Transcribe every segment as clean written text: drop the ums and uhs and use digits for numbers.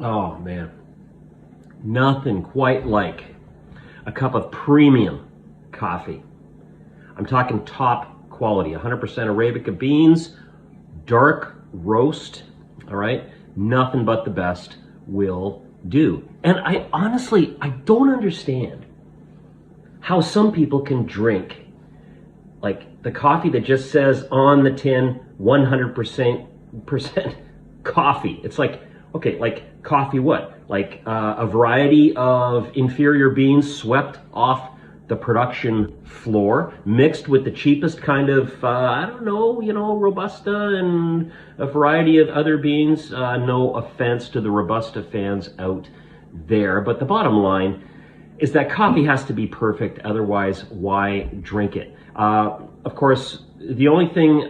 Oh man, nothing quite like a cup of premium coffee. I'm talking top quality, 100% Arabica beans, dark roast, all right? Nothing but the best will do. And I honestly don't understand how some people can drink like the coffee that just says on the tin 100% coffee. It's like, okay, like coffee what? Like a variety of inferior beans swept off the production floor, mixed with the cheapest kind of, I don't know, Robusta and a variety of other beans. No offense to the Robusta fans out there, but the bottom line is that coffee has to be perfect, otherwise why drink it? Of course, the only thing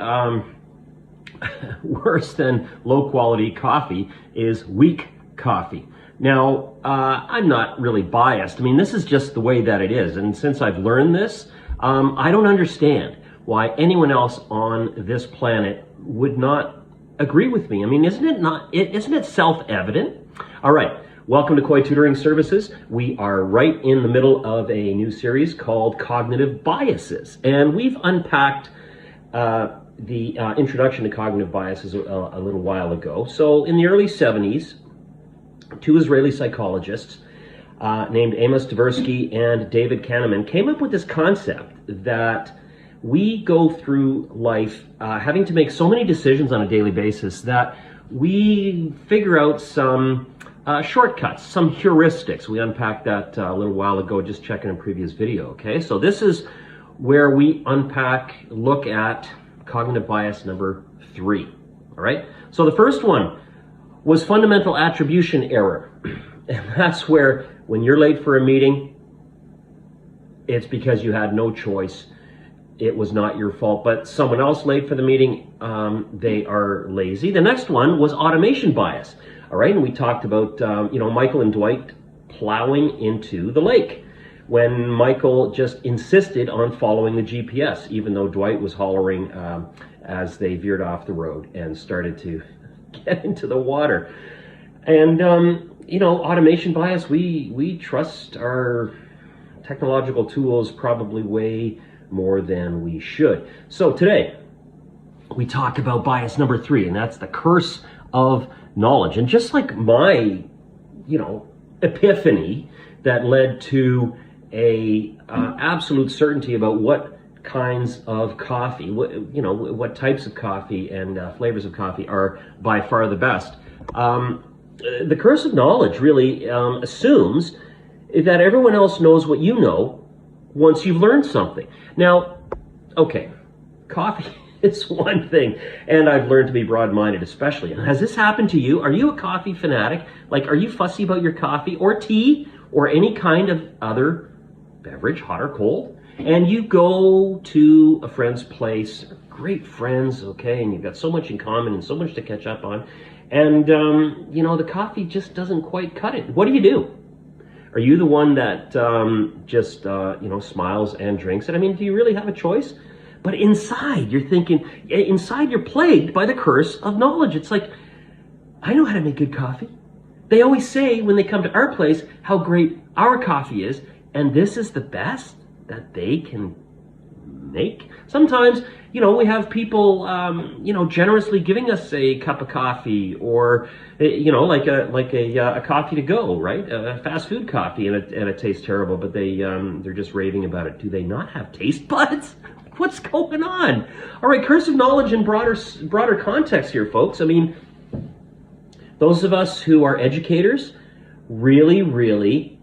worse than low quality coffee is weak coffee. Now, I'm not really biased. I mean, this is just the way that it is. And since I've learned this, I don't understand why anyone else on this planet would not agree with me. I mean, isn't it self-evident? All right. Welcome to Koi Tutoring Services. We are right in the middle of a new series called Cognitive Biases. And we've unpacked the introduction to cognitive biases a little while ago. So in the early 70s, two Israeli psychologists named Amos Tversky and David Kahneman came up with this concept that we go through life having to make so many decisions on a daily basis that we figure out some shortcuts, some heuristics. We unpacked that a little while ago, just checking a previous video, okay? So this is where we look at cognitive bias number 3, all right? So the first one was fundamental attribution error. And that's where when you're late for a meeting, it's because you had no choice. It was not your fault, but someone else late for the meeting, they are lazy. The next one was automation bias. All right, and we talked about, Michael and Dwight plowing into the lake when Michael just insisted on following the GPS, even though Dwight was hollering as they veered off the road and started to get into the water. And, automation bias, we trust our technological tools probably way more than we should. So today, we talk about bias number 3, and that's the curse of knowledge. And just like my, epiphany that led to a absolute certainty about what kinds of coffee, what types of coffee and flavors of coffee are by far the best. The curse of knowledge really assumes that everyone else knows what you know once you've learned something. Now, okay, coffee is one thing, and I've learned to be broad-minded especially. Has this happened to you? Are you a coffee fanatic? Like, are you fussy about your coffee or tea or any kind of other beverage, hot or cold? And you go to a friend's place, great friends, okay, and you've got so much in common and so much to catch up on, and, the coffee just doesn't quite cut it. What do? Are you the one that just, smiles and drinks it? I mean, do you really have a choice? But inside, you're thinking, inside you're plagued by the curse of knowledge. It's like, I know how to make good coffee. They always say when they come to our place how great our coffee is, and this is the best that they can make. Sometimes, we have people, generously giving us a cup of coffee or, like a coffee to go, right? A fast food coffee, and it tastes terrible, but they're just raving about it. Do they not have taste buds? What's going on? All right, curse of knowledge in broader context here, folks. I mean, those of us who are educators really, really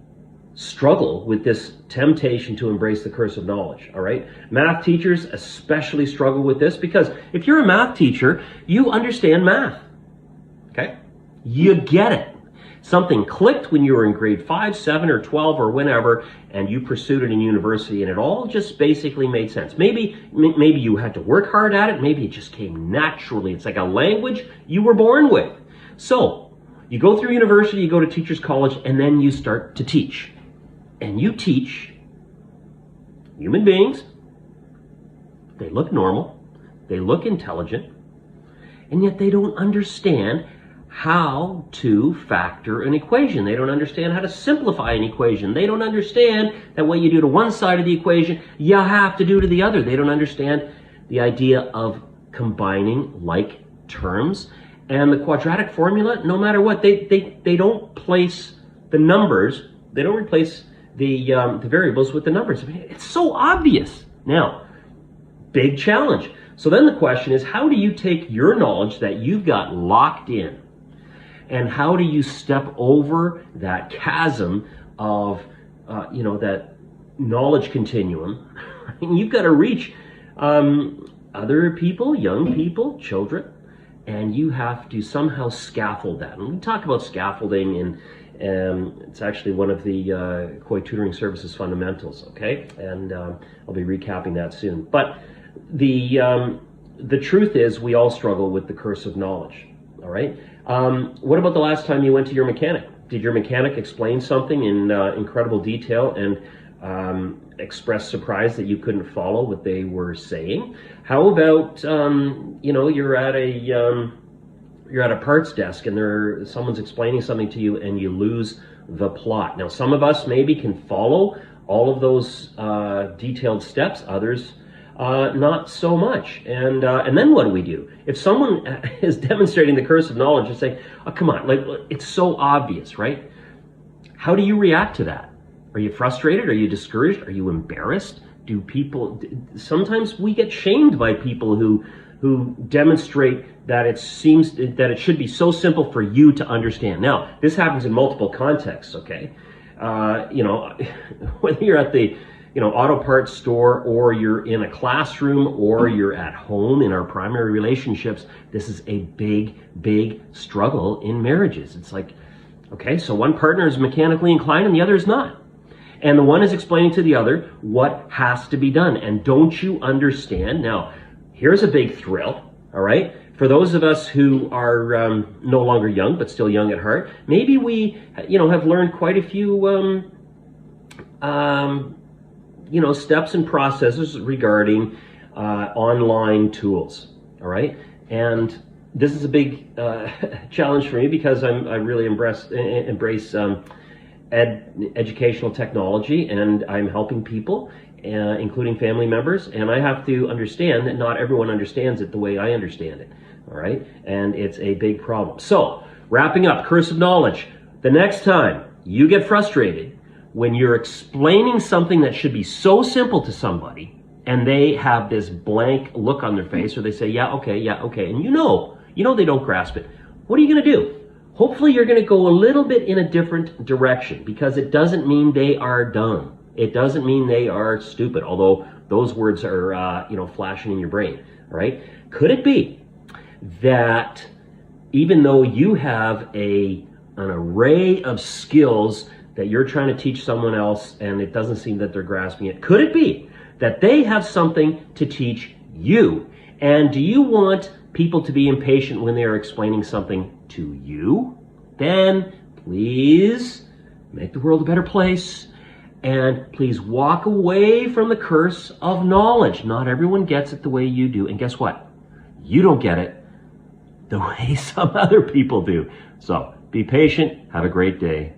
struggle with this temptation to embrace the curse of knowledge, all right? Math teachers especially struggle with this because if you're a math teacher, you understand math, okay? You get it. Something clicked when you were in grade 5, 7, or 12, or whenever, and you pursued it in university, and it all just basically made sense. Maybe you had to work hard at it. Maybe it just came naturally. It's like a language you were born with. So you go through university, you go to teacher's college, and then you start to teach. And you teach human beings. They look normal. They look intelligent. And yet they don't understand how to factor an equation. They don't understand how to simplify an equation. They don't understand that what you do to one side of the equation, you have to do to the other. They don't understand the idea of combining like terms. And the quadratic formula, no matter what, they don't place the numbers, they don't replace the variables with the numbers. I mean, it's so obvious. Now, big challenge. So then the question is, how do you take your knowledge that you've got locked in, and how do you step over that chasm of, that knowledge continuum? You've got to reach other people, young people, children, and you have to somehow scaffold that. And we talk about scaffolding, and it's actually one of the Koi Tutoring Services fundamentals, okay? And I'll be recapping that soon. But the truth is, we all struggle with the curse of knowledge, all right? What about the last time you went to your mechanic? Did your mechanic explain something in incredible detail and express surprise that you couldn't follow what they were saying? How about you're at a parts desk and someone's explaining something to you and you lose the plot? Now, some of us maybe can follow all of those detailed steps, others not so much. And then what do? If someone is demonstrating the curse of knowledge and saying, oh, come on, like, it's so obvious, right? How do you react to that? Are you frustrated? Are you discouraged? Are you embarrassed? Sometimes we get shamed by people who demonstrate that it seems that it should be so simple for you to understand. Now, this happens in multiple contexts, okay? Whether you're at the auto parts store, or you're in a classroom, or you're at home in our primary relationships, this is a big, big struggle in marriages. It's like, okay, so one partner is mechanically inclined and the other is not. And the one is explaining to the other what has to be done. And don't you understand? Now, here's a big thrill, all right? For those of us who are no longer young, but still young at heart, maybe we, have learned quite a few, steps and processes regarding online tools, all right? And this is a big challenge for me because I really embrace educational technology, and I'm helping people, including family members, and I have to understand that not everyone understands it the way I understand it, all right? And it's a big problem. So, wrapping up, curse of knowledge. The next time you get frustrated when you're explaining something that should be so simple to somebody, and they have this blank look on their face, or they say, yeah, okay, and you know they don't grasp it, what are you going to do? Hopefully you're going to go a little bit in a different direction, because it doesn't mean they are dumb. It doesn't mean they are stupid, although those words are, flashing in your brain, all right? Could it be that even though you have an array of skills that you're trying to teach someone else and it doesn't seem that they're grasping it, could it be that they have something to teach you? And do you want people to be impatient when they are explaining something to you? Then please make the world a better place, and please walk away from the curse of knowledge. Not everyone gets it the way you do, and guess what? You don't get it the way some other people do. So be patient. Have a great day.